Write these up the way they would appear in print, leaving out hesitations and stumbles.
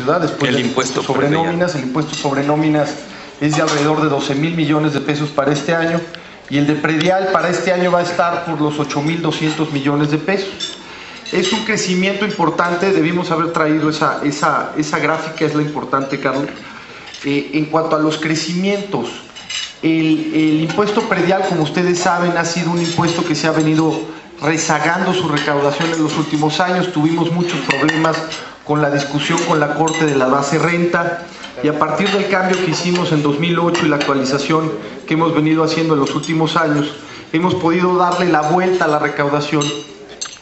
ciudad, después del impuesto sobre nóminas. El impuesto sobre nóminas es de alrededor de 12,000 millones de pesos para este año, y el de predial para este año va a estar por los 8,200 millones de pesos. Es un crecimiento importante, debimos haber traído esa gráfica, es la importante, Carlos. En cuanto a los crecimientos, el impuesto predial, como ustedes saben, ha sido un impuesto que se ha venido rezagando su recaudación en los últimos años. Tuvimos muchos problemas con la discusión con la Corte de la base renta, y a partir del cambio que hicimos en 2008 y la actualización que hemos venido haciendo en los últimos años, hemos podido darle la vuelta a la recaudación,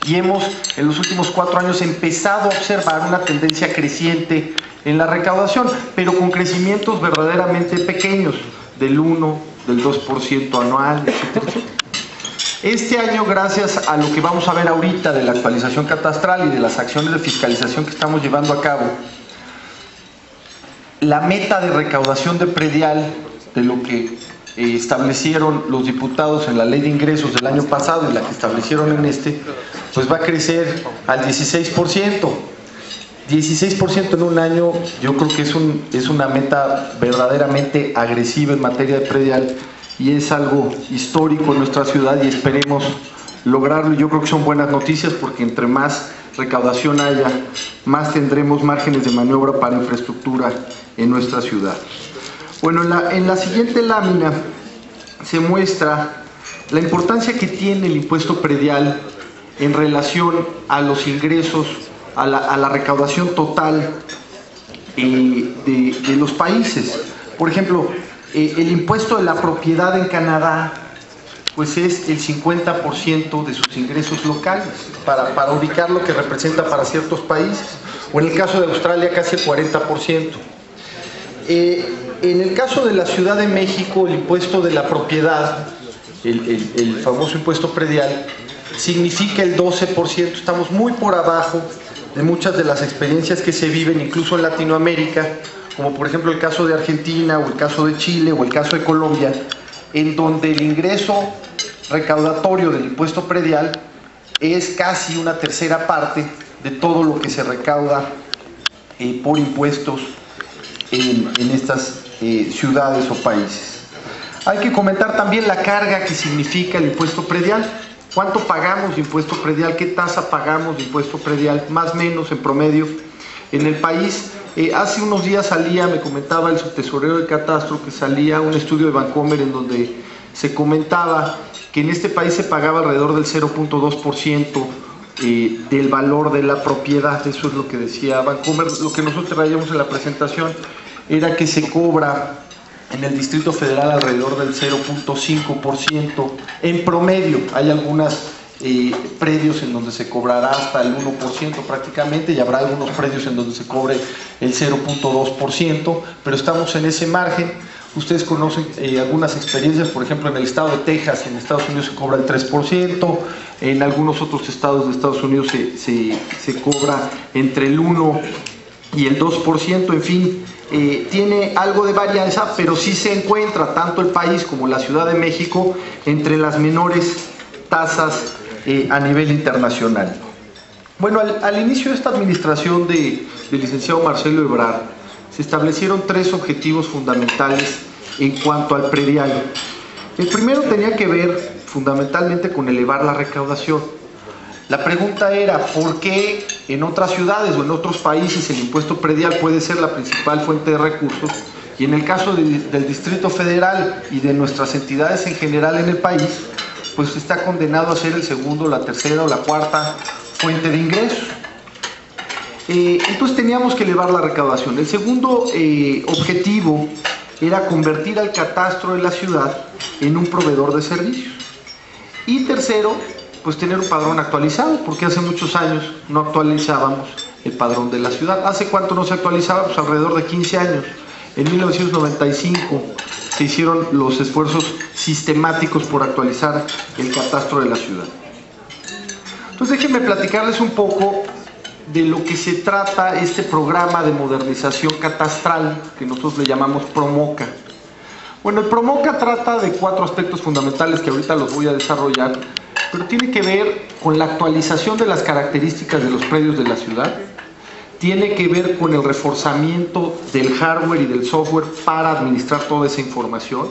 y hemos en los últimos 4 años empezado a observar una tendencia creciente en la recaudación, pero con crecimientos verdaderamente pequeños, del 1, del 2% anual, etc. Este año, gracias a lo que vamos a ver ahorita de la actualización catastral y de las acciones de fiscalización que estamos llevando a cabo, la meta de recaudación de predial, de lo que establecieron los diputados en la ley de ingresos del año pasado y la que establecieron en este, pues va a crecer al 16%. 16% en un año, yo creo que es una meta verdaderamente agresiva en materia de predial, y es algo histórico en nuestra ciudad, y esperemos lograrlo. Yo creo que son buenas noticias, porque entre más recaudación haya, más tendremos márgenes de maniobra para infraestructura en nuestra ciudad. Bueno, en la siguiente lámina se muestra la importancia que tiene el impuesto predial en relación a los ingresos, a la recaudación total de los países. Por ejemplo, el impuesto de la propiedad en Canadá, pues es el 50% de sus ingresos locales, para ubicar lo que representa para ciertos países, o en el caso de Australia casi el 40%. En el caso de la Ciudad de México, el impuesto de la propiedad, el famoso impuesto predial, significa el 12%, estamos muy por abajo de muchas de las experiencias que se viven incluso en Latinoamérica, como por ejemplo el caso de Argentina, o el caso de Chile, o el caso de Colombia, en donde el ingreso recaudatorio del impuesto predial es casi una tercera parte de todo lo que se recauda por impuestos en estas ciudades o países. Hay que comentar también la carga que significa el impuesto predial. ¿Cuánto pagamos de impuesto predial? ¿Qué tasa pagamos de impuesto predial? Más o menos en promedio en el país. Hace unos días salía, me comentaba el subtesorero del Catastro, que salía un estudio de Bancomer en donde se comentaba que en este país se pagaba alrededor del 0.2% del valor de la propiedad. Eso es lo que decía Bancomer. Lo que nosotros traíamos en la presentación era que se cobra en el Distrito Federal alrededor del 0.5% en promedio. Hay algunas predios en donde se cobrará hasta el 1% prácticamente, y habrá algunos predios en donde se cobre el 0.2%, pero estamos en ese margen. Ustedes conocen algunas experiencias, por ejemplo en el estado de Texas, en Estados Unidos se cobra el 3%, en algunos otros estados de Estados Unidos se cobra entre el 1 y el 2%, en fin, tiene algo de varianza, pero sí se encuentra tanto el país como la Ciudad de México entre las menores tasas a nivel internacional. Bueno, al inicio de esta administración del licenciado Marcelo Ebrard, se establecieron 3 objetivos fundamentales en cuanto al predial. El primero tenía que ver fundamentalmente con elevar la recaudación. La pregunta era, ¿por qué en otras ciudades o en otros países el impuesto predial puede ser la principal fuente de recursos, y en el caso del Distrito Federal y de nuestras entidades en general en el país, pues está condenado a ser el segundo, la tercera o la cuarta fuente de ingresos? Entonces teníamos que elevar la recaudación. El segundo objetivo era convertir al catastro de la ciudad en un proveedor de servicios. Y tercero, pues tener un padrón actualizado, porque hace muchos años no actualizábamos el padrón de la ciudad. ¿Hace cuánto no se actualizaba? Pues alrededor de 15 años. En 1995 se hicieron los esfuerzos sistemáticos por actualizar el catastro de la ciudad. Entonces déjenme platicarles un poco de lo que se trata este programa de modernización catastral que nosotros le llamamos PROMOCA. Bueno, el PROMOCA trata de 4 aspectos fundamentales que ahorita los voy a desarrollar, pero tiene que ver con la actualización de las características de los predios de la ciudad, tiene que ver con el reforzamiento del hardware y del software para administrar toda esa información,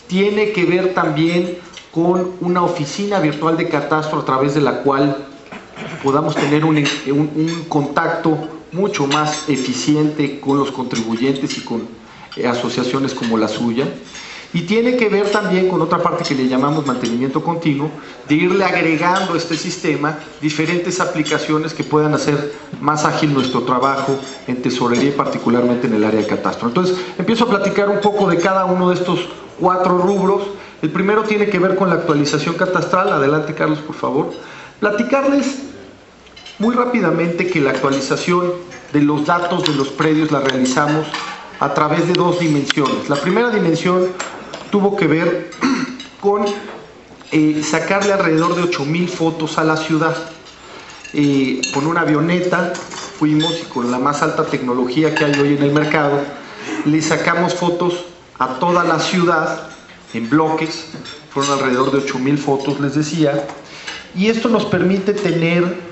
tiene que ver también con una oficina virtual de catastro a través de la cual podamos tener un contacto mucho más eficiente con los contribuyentes y con asociaciones como la suya, y tiene que ver también con otra parte que le llamamos mantenimiento continuo, de irle agregando a este sistema diferentes aplicaciones que puedan hacer más ágil nuestro trabajo en tesorería y particularmente en el área de catastro. Entonces empiezo a platicar un poco de cada uno de estos 4 rubros. El primero tiene que ver con la actualización catastral. Adelante, Carlos, por favor. Platicarles muy rápidamente que la actualización de los datos de los predios la realizamos a través de 2 dimensiones. La primera dimensión tuvo que ver con sacarle alrededor de 8,000 fotos a la ciudad. Con una avioneta fuimos y con la más alta tecnología que hay hoy en el mercado, le sacamos fotos a toda la ciudad en bloques, fueron alrededor de 8,000 fotos, les decía, y esto nos permite tener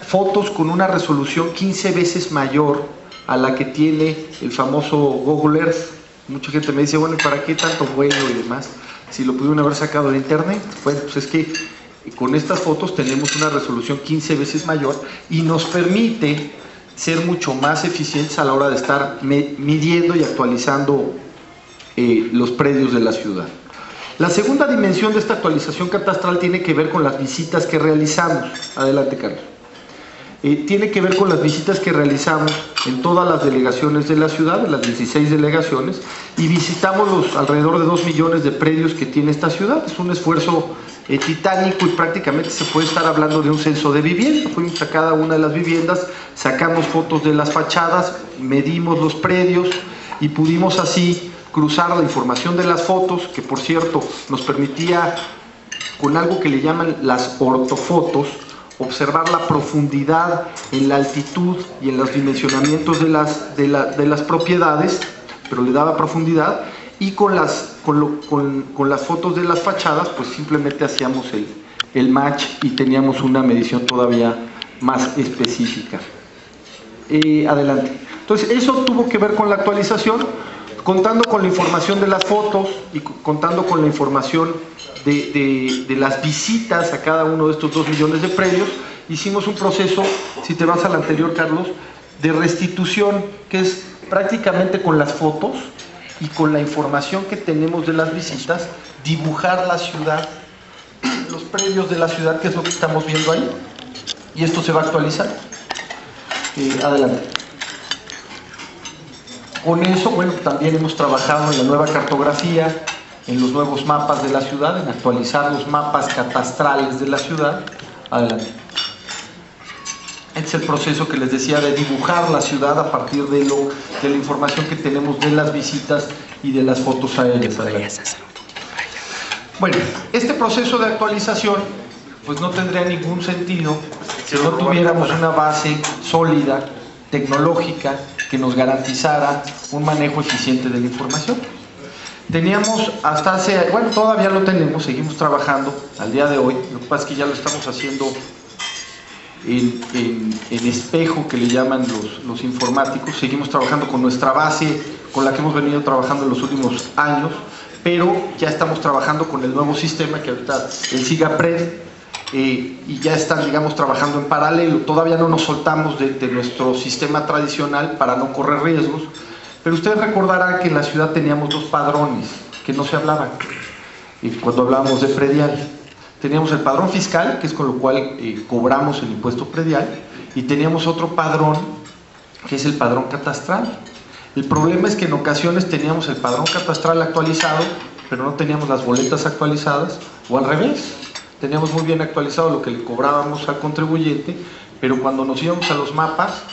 fotos con una resolución 15 veces mayor a la que tiene el famoso Google Earth. Mucha gente me dice, bueno, ¿para qué tanto vuelo y demás? Si lo pudieron haber sacado de internet. Bueno, pues es que con estas fotos tenemos una resolución 15 veces mayor y nos permite ser mucho más eficientes a la hora de estar midiendo y actualizando los predios de la ciudad. La segunda dimensión de esta actualización catastral tiene que ver con las visitas que realizamos. Adelante, Carlos. Tiene que ver con las visitas que realizamos en todas las delegaciones de la ciudad, de las 16 delegaciones, y visitamos los alrededor de 2 millones de predios que tiene esta ciudad. Es un esfuerzo titánico y prácticamente se puede estar hablando de un censo de vivienda. Fuimos a cada una de las viviendas, sacamos fotos de las fachadas, medimos los predios y pudimos así cruzar la información de las fotos, que por cierto nos permitía, con algo que le llaman las ortofotos, observar la profundidad en la altitud y en los dimensionamientos de las propiedades, pero le daba profundidad, y con las fotos de las fachadas pues simplemente hacíamos el match y teníamos una medición todavía más específica. Adelante. Entonces eso tuvo que ver con la actualización, contando con la información de las fotos y contando con la información de las visitas a cada uno de estos 2 millones de predios. Hicimos un proceso, si te vas al anterior, Carlos, de restitución, que es prácticamente con las fotos y con la información que tenemos de las visitas, dibujar la ciudad, los predios de la ciudad, que es lo que estamos viendo ahí, y esto se va a actualizar. Adelante. Con eso, bueno, también hemos trabajado en la nueva cartografía, en los nuevos mapas de la ciudad, en actualizar los mapas catastrales de la ciudad. Adelante. Este es el proceso que les decía de dibujar la ciudad a partir de la información que tenemos de las visitas y de las fotos aéreas. Adelante. Bueno, este proceso de actualización pues no tendría ningún sentido si no tuviéramos una base sólida, tecnológica, que nos garantizara un manejo eficiente de la información. Teníamos hasta hace, bueno, todavía lo tenemos, seguimos trabajando al día de hoy, lo que pasa es que ya lo estamos haciendo en espejo, que le llaman los informáticos. Seguimos trabajando con nuestra base, con la que hemos venido trabajando en los últimos años, pero ya estamos trabajando con el nuevo sistema, que ahorita el SIGAPRED, y ya están, digamos, trabajando en paralelo. Todavía no nos soltamos de nuestro sistema tradicional para no correr riesgos, pero ustedes recordarán que en la ciudad teníamos 2 padrones que no se hablaban cuando hablábamos de predial. Teníamos el padrón fiscal, que es con lo cual cobramos el impuesto predial, y teníamos otro padrón, que es el padrón catastral. El problema es que en ocasiones teníamos el padrón catastral actualizado, pero no teníamos las boletas actualizadas, o al revés. Teníamos muy bien actualizado lo que le cobrábamos al contribuyente, pero cuando nos íbamos a los mapas,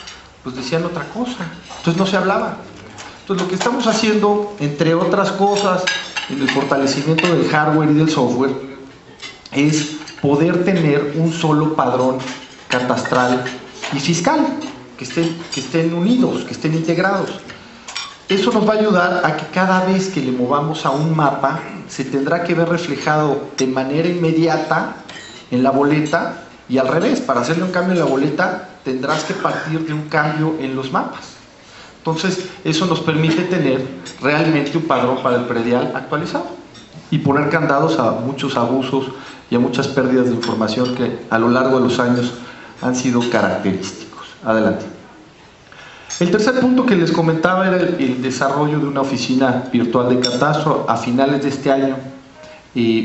pues decían otra cosa, entonces no se hablaba. Entonces lo que estamos haciendo, entre otras cosas, en el fortalecimiento del hardware y del software, es poder tener un solo padrón catastral y fiscal, que estén unidos, que estén integrados. Eso nos va a ayudar a que cada vez que le movamos a un mapa, se tendrá que ver reflejado de manera inmediata en la boleta, y al revés, para hacerle un cambio en la boleta, tendrás que partir de un cambio en los mapas. Entonces, eso nos permite tener realmente un padrón para el predial actualizado y poner candados a muchos abusos y a muchas pérdidas de información que a lo largo de los años han sido característicos. Adelante. El tercer punto que les comentaba era el desarrollo de una oficina virtual de catastro. A finales de este año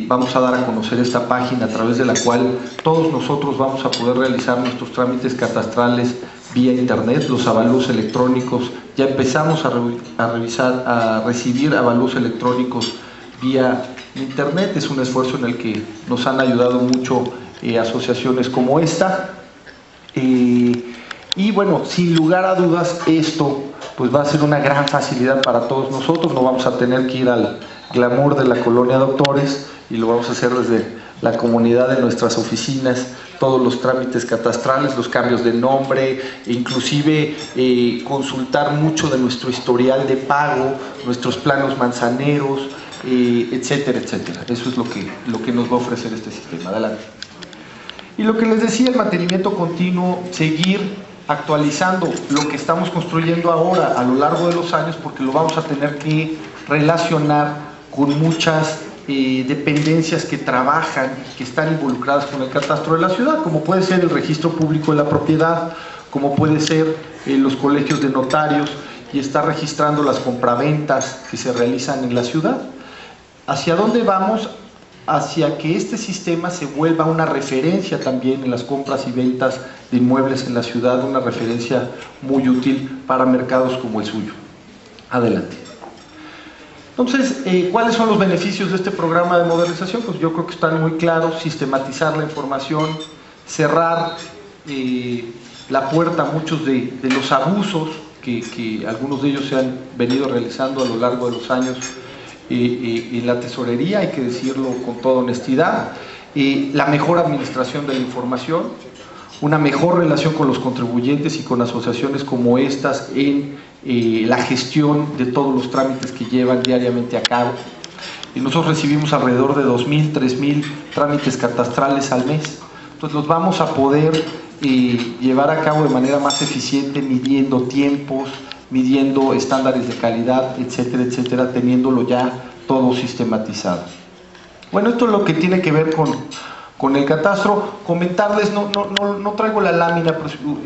vamos a dar a conocer esta página a través de la cual todos nosotros vamos a poder realizar nuestros trámites catastrales vía internet, los avalúos electrónicos. Ya empezamos a recibir avalúos electrónicos vía internet. Es un esfuerzo en el que nos han ayudado mucho asociaciones como esta. Y bueno, sin lugar a dudas, esto pues va a ser una gran facilidad para todos nosotros. No vamos a tener que ir al glamour de la colonia Doctores y lo vamos a hacer desde la comunidad de nuestras oficinas, todos los trámites catastrales, los cambios de nombre, inclusive consultar mucho de nuestro historial de pago, nuestros planos manzaneros, etcétera, etcétera. Eso es lo que nos va a ofrecer este sistema. Adelante. Y lo que les decía, el mantenimiento continuo, seguir actualizando lo que estamos construyendo ahora a lo largo de los años, porque lo vamos a tener que relacionar con muchas dependencias que trabajan, que están involucradas con el catastro de la ciudad, como puede ser el registro público de la propiedad, como puede ser los colegios de notarios, y estar registrando las compraventas que se realizan en la ciudad. ¿Hacia dónde vamos? Hacia que este sistema se vuelva una referencia también en las compras y ventas de inmuebles en la ciudad, una referencia muy útil para mercados como el suyo. Adelante. Entonces, ¿cuáles son los beneficios de este programa de modernización? Pues yo creo que están muy claros: sistematizar la información, cerrar la puerta a muchos de los abusos que algunos de ellos se han venido realizando a lo largo de los años en la tesorería, hay que decirlo con toda honestidad. La mejor administración de la información, una mejor relación con los contribuyentes y con asociaciones como estas en la gestión de todos los trámites que llevan diariamente a cabo. Nosotros recibimos alrededor de 2.000, 3.000 trámites catastrales al mes. Entonces los vamos a poder llevar a cabo de manera más eficiente, midiendo tiempos, midiendo estándares de calidad, etcétera, etcétera, teniéndolo ya todo sistematizado. Bueno, esto es lo que tiene que ver con el catastro. Comentarles, no traigo la lámina, pero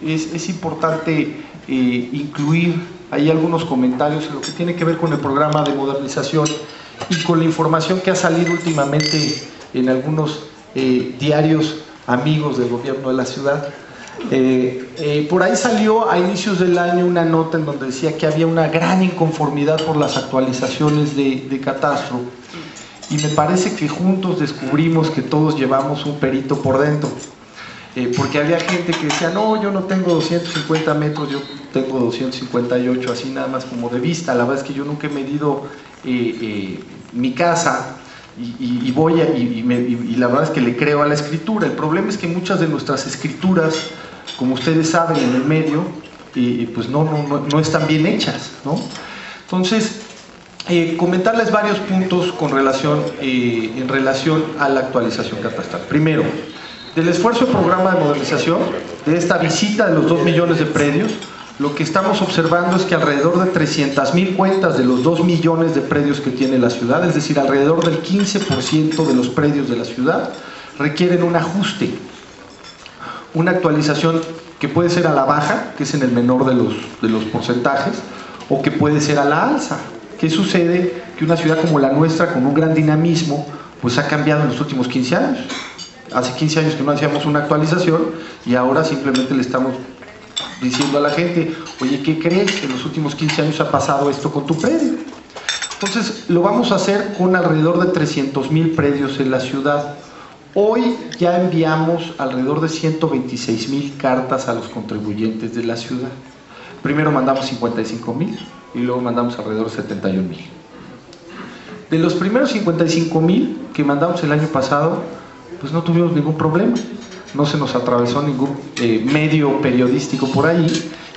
es importante incluir ahí algunos comentarios en lo que tiene que ver con el programa de modernización y con la información que ha salido últimamente en algunos diarios amigos del gobierno de la ciudad. Por ahí salió a inicios del año una nota en donde decía que había una gran inconformidad por las actualizaciones de catastro, y me parece que juntos descubrimos que todos llevamos un perito por dentro, porque había gente que decía: no, yo no tengo 250 metros, yo tengo 258, así nada más como de vista. La verdad es que yo nunca he medido mi casa, y la verdad es que le creo a la escritura. El problema es que muchas de nuestras escrituras, como ustedes saben, en el medio, pues no están bien hechas, ¿no? Entonces, comentarles varios puntos en relación a la actualización catastral. Primero, del esfuerzo del programa de modernización, de esta visita de los 2 millones de predios, lo que estamos observando es que alrededor de 300,000 cuentas de los 2 millones de predios que tiene la ciudad, es decir, alrededor del 15% de los predios de la ciudad, requieren un ajuste, una actualización que puede ser a la baja, que es en el menor de los porcentajes, o que puede ser a la alza. ¿Qué sucede? Que una ciudad como la nuestra, con un gran dinamismo, pues ha cambiado en los últimos 15 años. Hace 15 años que no hacíamos una actualización y ahora simplemente le estamos diciendo a la gente: oye, ¿qué crees? En los últimos 15 años ha pasado esto con tu predio. Entonces lo vamos a hacer con alrededor de 300,000 predios en la ciudad. Hoy ya enviamos alrededor de 126,000 cartas a los contribuyentes de la ciudad. Primero mandamos 55,000 y luego mandamos alrededor de 71,000. De los primeros 55,000 que mandamos el año pasado, pues no tuvimos ningún problema, no se nos atravesó ningún medio periodístico por ahí,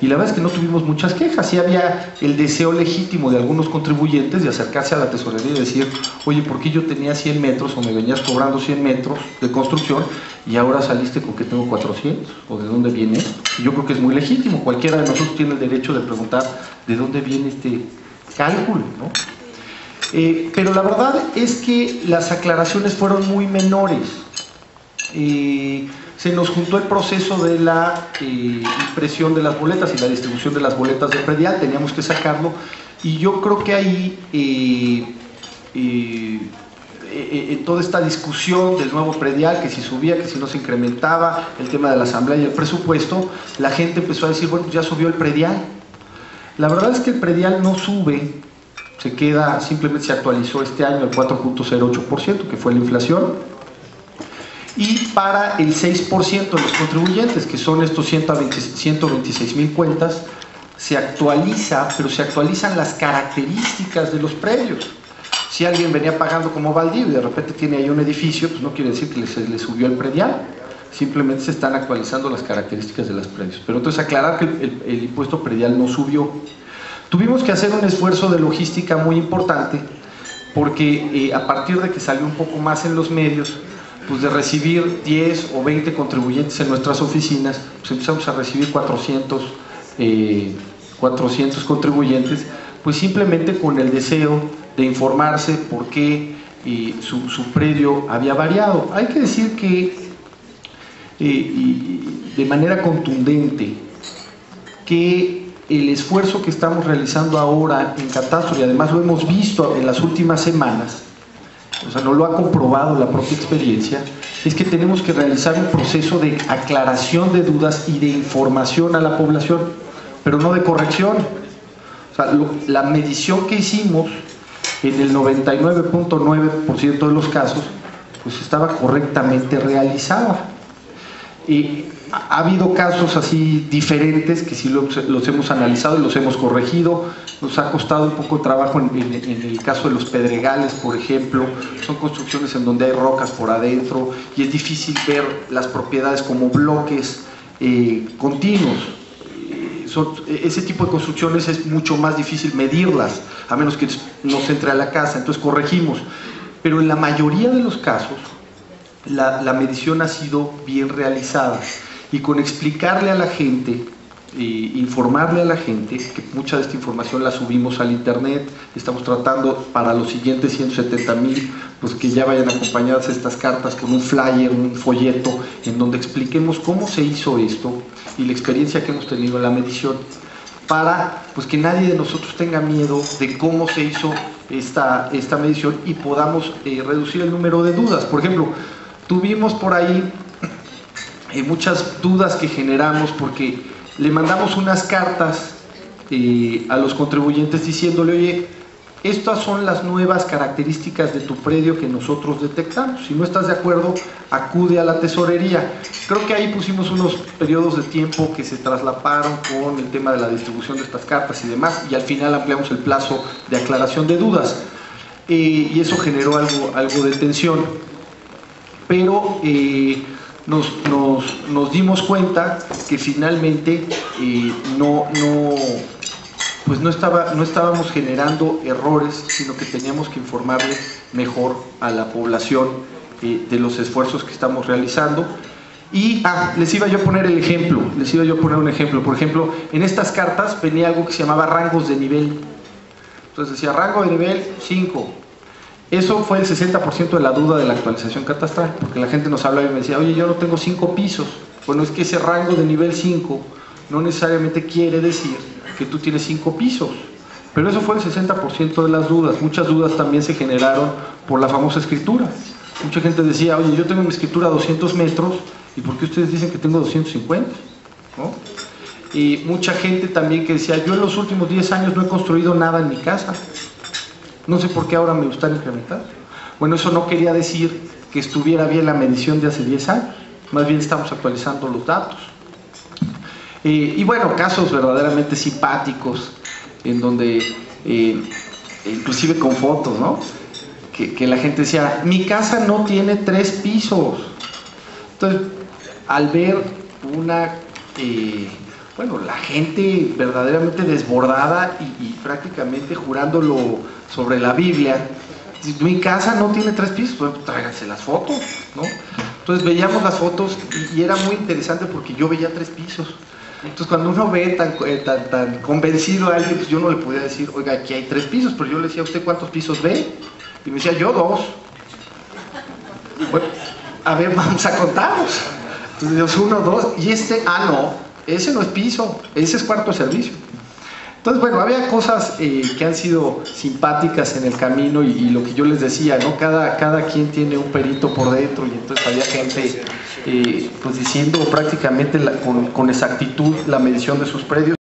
y la verdad es que no tuvimos muchas quejas. Sí había el deseo legítimo de algunos contribuyentes de acercarse a la tesorería y decir, oye, ¿por qué yo tenía 100 metros o me venías cobrando 100 metros de construcción y ahora saliste con que tengo 400? ¿O de dónde viene? Y yo creo que es muy legítimo, cualquiera de nosotros tiene el derecho de preguntar de dónde viene este cálculo, ¿no? Pero la verdad es que las aclaraciones fueron muy menores. Se nos juntó el proceso de la impresión de las boletas y la distribución de las boletas de predial, teníamos que sacarlo, y yo creo que ahí, en toda esta discusión del nuevo predial, que si subía, que si no se incrementaba, el tema de la asamblea y el presupuesto, la gente empezó a decir, bueno, ya subió el predial. La verdad es que el predial no sube, se queda, simplemente se actualizó este año al 4.08%, que fue la inflación, y para el 6% de los contribuyentes, que son estos 126,000 cuentas, se actualiza, pero se actualizan las características de los predios. Si alguien venía pagando como baldío y de repente tiene ahí un edificio, pues no quiere decir que se le subió el predial, simplemente se están actualizando las características de los predios. Pero entonces aclarar que el impuesto predial no subió. Tuvimos que hacer un esfuerzo de logística muy importante, porque a partir de que salió un poco más en los medios, pues de recibir 10 o 20 contribuyentes en nuestras oficinas, pues empezamos a recibir 400 contribuyentes, pues simplemente con el deseo de informarse por qué su predio había variado. Hay que decir que de manera contundente que el esfuerzo que estamos realizando ahora en catastro, y además lo hemos visto en las últimas semanas, o sea, no lo ha comprobado la propia experiencia, es que tenemos que realizar un proceso de aclaración de dudas y de información a la población, pero no de corrección. O sea, la medición que hicimos en el 99.9% de los casos, pues estaba correctamente realizada. Ha habido casos así diferentes que sí los hemos analizado y los hemos corregido. Nos ha costado un poco de trabajo en el caso de los pedregales, por ejemplo. Son construcciones en donde hay rocas por adentro y es difícil ver las propiedades como bloques continuos. Ese tipo de construcciones es mucho más difícil medirlas, a menos que no se entre a la casa, entonces corregimos. Pero en la mayoría de los casos, la medición ha sido bien realizada, y con explicarle a la gente, informarle a la gente, que mucha de esta información la subimos al internet. Estamos tratando para los siguientes 170,000, pues que ya vayan acompañadas estas cartas con un flyer, un folleto, en donde expliquemos cómo se hizo esto y la experiencia que hemos tenido en la medición, para pues que nadie de nosotros tenga miedo de cómo se hizo esta medición y podamos reducir el número de dudas. Por ejemplo, tuvimos por ahí muchas dudas que generamos porque le mandamos unas cartas a los contribuyentes diciéndole, oye, estas son las nuevas características de tu predio que nosotros detectamos. Si no estás de acuerdo, acude a la tesorería. Creo que ahí pusimos unos periodos de tiempo que se traslaparon con el tema de la distribución de estas cartas y demás, y al final ampliamos el plazo de aclaración de dudas. Y eso generó algo de tensión. Pero nos dimos cuenta que finalmente no estábamos generando errores, sino que teníamos que informarle mejor a la población de los esfuerzos que estamos realizando. Y les iba yo a poner un ejemplo. Por ejemplo, en estas cartas venía algo que se llamaba rangos de nivel. Entonces decía rango de nivel 5. Eso fue el 60% de la duda de la actualización catastral, porque la gente nos hablaba y me decía, oye, yo no tengo 5 pisos. Bueno, es que ese rango de nivel 5 no necesariamente quiere decir que tú tienes 5 pisos, pero eso fue el 60% de las dudas. Muchas dudas también se generaron por la famosa escritura. Mucha gente decía, oye, yo tengo mi escritura a 200 metros, ¿y por qué ustedes dicen que tengo 250? ¿No? Y mucha gente también que decía, yo en los últimos 10 años no he construido nada en mi casa, no sé por qué ahora me gustan incrementar. Bueno, eso no quería decir que estuviera bien la medición de hace 10 años, más bien estamos actualizando los datos. Y bueno, casos verdaderamente simpáticos, en donde, inclusive con fotos, ¿no? Que la gente decía, mi casa no tiene 3 pisos. Entonces, al ver bueno, la gente verdaderamente desbordada y prácticamente jurándolo sobre la Biblia. Mi casa no tiene 3 pisos, pues tráiganse las fotos, ¿no? Entonces veíamos las fotos y era muy interesante porque yo veía 3 pisos. Entonces cuando uno ve tan convencido a alguien, pues yo no le podía decir, oiga, aquí hay 3 pisos, pero yo le decía, ¿usted cuántos pisos ve? Y me decía, yo 2. Bueno, a ver, vamos a contarlos. Entonces 1, 2, y no, ese no es piso, ese es cuarto de servicio. Entonces, bueno, había cosas que han sido simpáticas en el camino y lo que yo les decía, ¿no? Cada quien tiene un perito por dentro y entonces había gente pues diciendo prácticamente con exactitud la medición de sus predios.